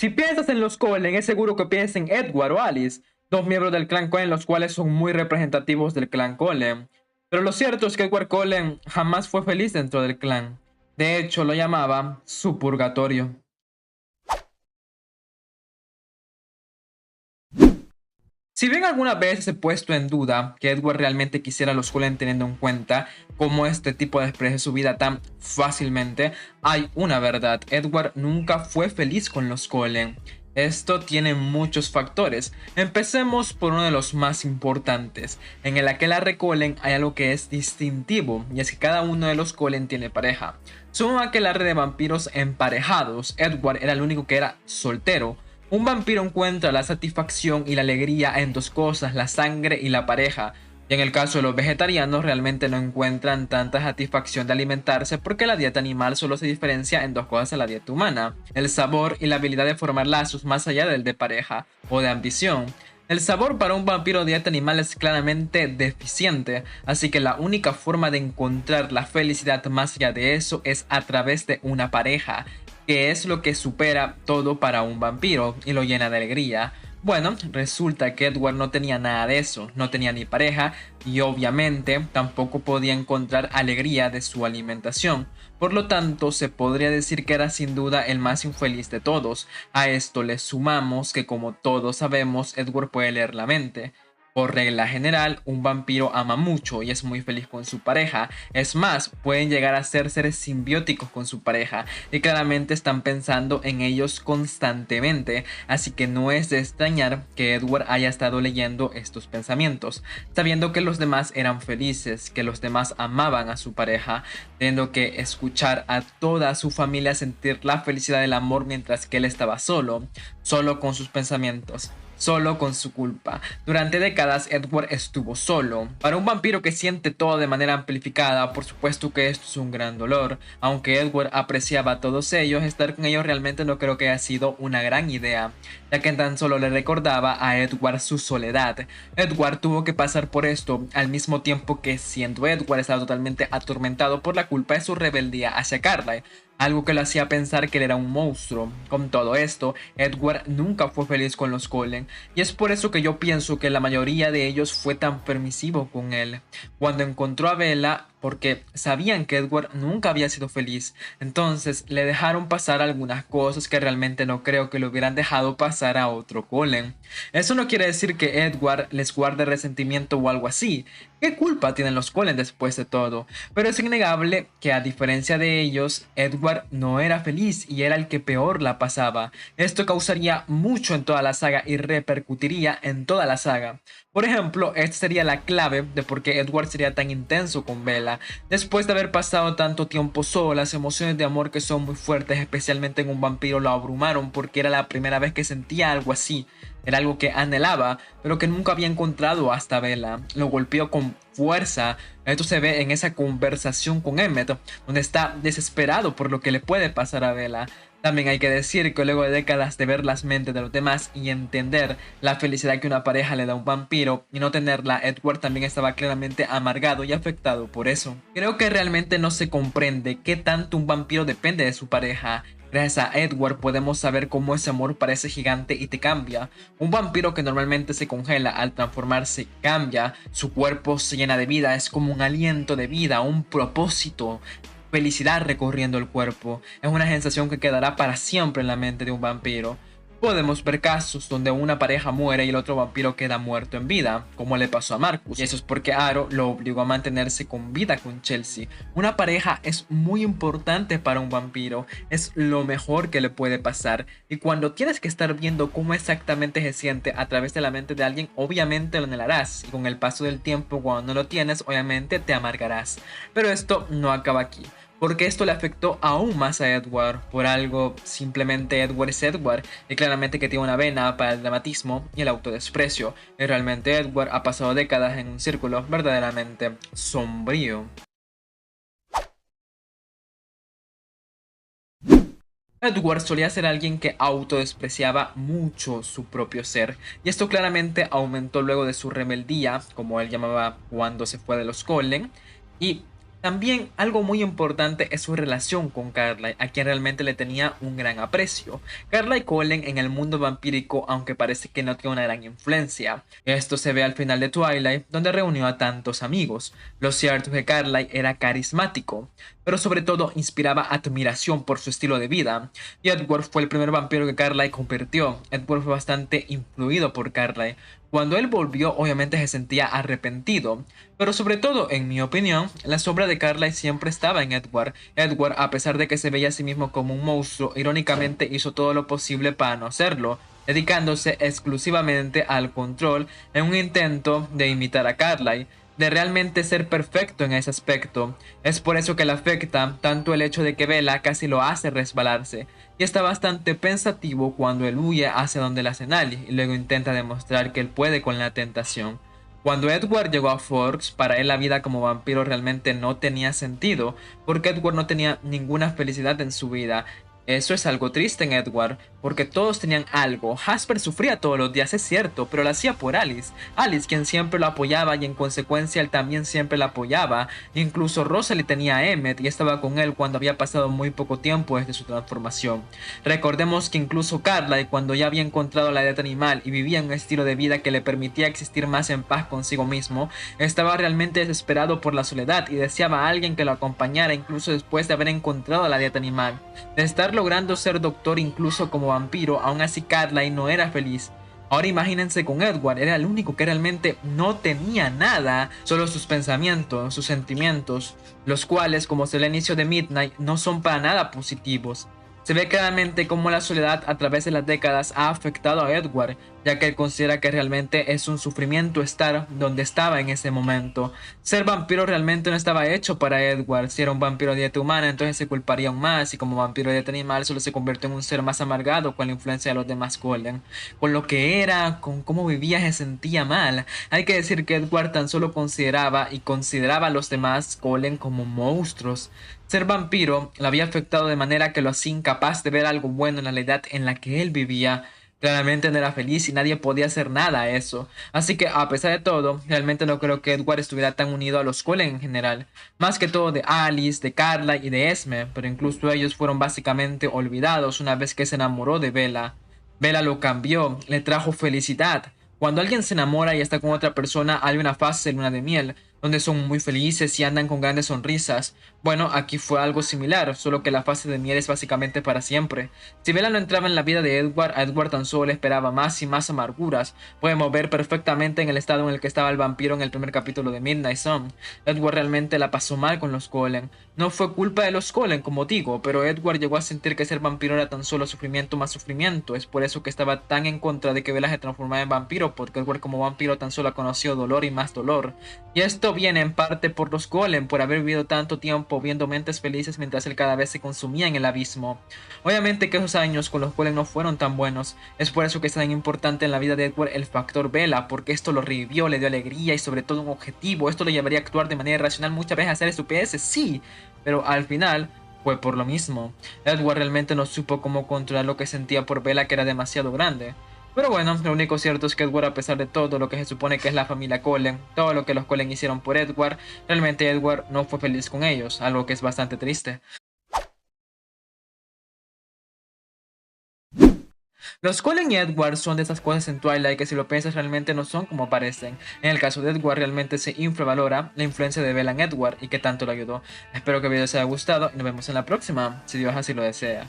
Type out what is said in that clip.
Si piensas en los Cullen, es seguro que piensas en Edward o Alice, dos miembros del clan Cullen, los cuales son muy representativos del clan Cullen. Pero lo cierto es que Edward Cullen jamás fue feliz dentro del clan. De hecho, lo llamaba su purgatorio. Si bien algunas veces he puesto en duda que Edward realmente quisiera a los Cullen teniendo en cuenta cómo este tipo desprecia su vida tan fácilmente, hay una verdad: Edward nunca fue feliz con los Cullen. Esto tiene muchos factores. Empecemos por uno de los más importantes. En el aquelarre Cullen hay algo que es distintivo, y es que cada uno de los Cullen tiene pareja. Son un aquelarre de vampiros emparejados. Edward era el único que era soltero. Un vampiro encuentra la satisfacción y la alegría en dos cosas: la sangre y la pareja. Y en el caso de los vegetarianos, realmente no encuentran tanta satisfacción de alimentarse, porque la dieta animal solo se diferencia en dos cosas a la dieta humana: el sabor y la habilidad de formar lazos más allá del de pareja o de ambición. El sabor para un vampiro de dieta animal es claramente deficiente, así que la única forma de encontrar la felicidad más allá de eso es a través de una pareja, que es lo que supera todo para un vampiro y lo llena de alegría. Bueno, resulta que Edward no tenía nada de eso, no tenía ni pareja y obviamente tampoco podía encontrar alegría de su alimentación. Por lo tanto, se podría decir que era sin duda el más infeliz de todos. A esto le sumamos que, como todos sabemos, Edward puede leer la mente. Por regla general, un vampiro ama mucho y es muy feliz con su pareja. Es más, pueden llegar a ser seres simbióticos con su pareja y claramente están pensando en ellos constantemente. Así que no es de extrañar que Edward haya estado leyendo estos pensamientos, sabiendo que los demás eran felices, que los demás amaban a su pareja, teniendo que escuchar a toda su familia sentir la felicidad del amor mientras que él estaba solo, solo con sus pensamientos, solo con su culpa. Durante décadas Edward estuvo solo. Para un vampiro que siente todo de manera amplificada, por supuesto que esto es un gran dolor. Aunque Edward apreciaba a todos ellos, estar con ellos realmente no creo que haya sido una gran idea, ya que tan solo le recordaba a Edward su soledad. Edward tuvo que pasar por esto al mismo tiempo que, siendo Edward, estaba totalmente atormentado por la culpa de su rebeldía hacia Carlyle, algo que lo hacía pensar que él era un monstruo. Con todo esto, Edward nunca fue feliz con los Cullen, y es por eso que yo pienso que la mayoría de ellos fue tan permisivo con él. Cuando encontró a Bella, porque sabían que Edward nunca había sido feliz, entonces le dejaron pasar algunas cosas que realmente no creo que le hubieran dejado pasar a otro Cullen. Eso no quiere decir que Edward les guarde resentimiento o algo así. ¿Qué culpa tienen los Cullen después de todo? Pero es innegable que, a diferencia de ellos, Edward no era feliz y era el que peor la pasaba. Esto causaría mucho en toda la saga y repercutiría en toda la saga. Por ejemplo, esta sería la clave de por qué Edward sería tan intenso con Bella. Después de haber pasado tanto tiempo solo, las emociones de amor, que son muy fuertes, especialmente en un vampiro, lo abrumaron, porque era la primera vez que sentía algo así. Era algo que anhelaba, pero que nunca había encontrado hasta Bella. Lo golpeó con fuerza. Esto se ve en esa conversación con Emmett, donde está desesperado por lo que le puede pasar a Bella. También hay que decir que luego de décadas de ver las mentes de los demás y entender la felicidad que una pareja le da a un vampiro y no tenerla, Edward también estaba claramente amargado y afectado por eso. Creo que realmente no se comprende qué tanto un vampiro depende de su pareja. Gracias a Edward podemos saber cómo ese amor parece gigante y te cambia. Un vampiro que normalmente se congela, al transformarse cambia, su cuerpo se llena de vida, es como un aliento de vida, un propósito, felicidad recorriendo el cuerpo. Es una sensación que quedará para siempre en la mente de un vampiro. Podemos ver casos donde una pareja muere y el otro vampiro queda muerto en vida, como le pasó a Marcus, y eso es porque Aro lo obligó a mantenerse con vida con Chelsea. Una pareja es muy importante para un vampiro, es lo mejor que le puede pasar, y cuando tienes que estar viendo cómo exactamente se siente a través de la mente de alguien, obviamente lo anhelarás, y con el paso del tiempo, cuando no lo tienes, obviamente te amargarás. Pero esto no acaba aquí, porque esto le afectó aún más a Edward. Por algo, simplemente Edward es Edward, y claramente que tiene una vena para el dramatismo y el autodesprecio, y realmente Edward ha pasado décadas en un círculo verdaderamente sombrío. Edward solía ser alguien que autodespreciaba mucho su propio ser, y esto claramente aumentó luego de su rebeldía, como él llamaba cuando se fue de los Cullen, y También algo muy importante es su relación con Carlyle, a quien realmente le tenía un gran aprecio. Carlyle Cullen en el mundo vampírico, aunque parece que no tiene una gran influencia. Esto se ve al final de Twilight, donde reunió a tantos amigos. Lo cierto es que Carlyle era carismático, pero sobre todo inspiraba admiración por su estilo de vida. Y Edward fue el primer vampiro que Carlyle convirtió. Edward fue bastante influido por Carlyle. Cuando él volvió, obviamente se sentía arrepentido, pero sobre todo, en mi opinión, la sombra de Carlyle siempre estaba en Edward. Edward, a pesar de que se veía a sí mismo como un monstruo, irónicamente hizo todo lo posible para no serlo, dedicándose exclusivamente al control en un intento de imitar a Carlyle, de realmente ser perfecto en ese aspecto. Es por eso que le afecta tanto el hecho de que Bella casi lo hace resbalarse, y está bastante pensativo cuando él huye hacia donde la Cenali y luego intenta demostrar que él puede con la tentación. Cuando Edward llegó a Forks, para él la vida como vampiro realmente no tenía sentido, porque Edward no tenía ninguna felicidad en su vida. Eso es algo triste en Edward, porque todos tenían algo. Jasper sufría todos los días, es cierto, pero lo hacía por Alice. Alice, quien siempre lo apoyaba y en consecuencia él también siempre la apoyaba. Incluso Rosalie tenía a Emmett y estaba con él cuando había pasado muy poco tiempo desde su transformación. Recordemos que incluso Carlyle, cuando ya había encontrado la dieta animal y vivía un estilo de vida que le permitía existir más en paz consigo mismo, estaba realmente desesperado por la soledad y deseaba a alguien que lo acompañara incluso después de haber encontrado la dieta animal. De estar logrando ser doctor incluso como vampiro, aún así Carlyle no era feliz. Ahora imagínense con Edward, era el único que realmente no tenía nada, solo sus pensamientos, sus sentimientos, los cuales, como se ve al inicio de Midnight, no son para nada positivos. Se ve claramente cómo la soledad a través de las décadas ha afectado a Edward, ya que él considera que realmente es un sufrimiento estar donde estaba en ese momento. Ser vampiro realmente no estaba hecho para Edward. Si era un vampiro de dieta humana, entonces se culparía aún más, y como vampiro de dieta animal solo se convirtió en un ser más amargado con la influencia de los demás Golem. Con lo que era, con cómo vivía, se sentía mal. Hay que decir que Edward tan solo consideraba a los demás Golem como monstruos. Ser vampiro lo había afectado de manera que lo hacía incapaz de ver algo bueno en la realidad en la que él vivía. Claramente no era feliz y nadie podía hacer nada a eso. Así que a pesar de todo, realmente no creo que Edward estuviera tan unido a los Cullen en general. Más que todo de Alice, de Carla y de Esme, pero incluso ellos fueron básicamente olvidados una vez que se enamoró de Bella. Bella lo cambió, le trajo felicidad. Cuando alguien se enamora y está con otra persona, hay una fase de luna de miel, donde son muy felices y andan con grandes sonrisas. Bueno, aquí fue algo similar, solo que la fase de miel es básicamente para siempre. Si Bella no entraba en la vida de Edward, a Edward tan solo le esperaba más y más amarguras. Podemos ver perfectamente en el estado en el que estaba el vampiro en el primer capítulo de Midnight Sun. Edward realmente la pasó mal con los Cullen. No fue culpa de los Cullen, como digo, pero Edward llegó a sentir que ser vampiro era tan solo sufrimiento más sufrimiento. Es por eso que estaba tan en contra de que Bella se transformara en vampiro, porque Edward como vampiro tan solo conoció dolor y más dolor. Y esto viene en parte por los Golem, por haber vivido tanto tiempo viendo mentes felices mientras él cada vez se consumía en el abismo. Obviamente que esos años con los Golem no fueron tan buenos, es por eso que es tan importante en la vida de Edward el factor Bella, porque esto lo revivió, le dio alegría y sobre todo un objetivo. Esto lo llevaría a actuar de manera irracional muchas veces, a hacer estupideces, sí, pero al final fue por lo mismo. Edward realmente no supo cómo controlar lo que sentía por Bella, que era demasiado grande. Pero bueno, lo único cierto es que Edward, a pesar de todo lo que se supone que es la familia Cullen, todo lo que los Cullen hicieron por Edward, realmente Edward no fue feliz con ellos, algo que es bastante triste. Los Cullen y Edward son de esas cosas en Twilight que si lo piensas realmente no son como parecen. En el caso de Edward realmente se infravalora la influencia de Bella en Edward y que tanto lo ayudó. Espero que el video les haya gustado y nos vemos en la próxima, si Dios así lo desea.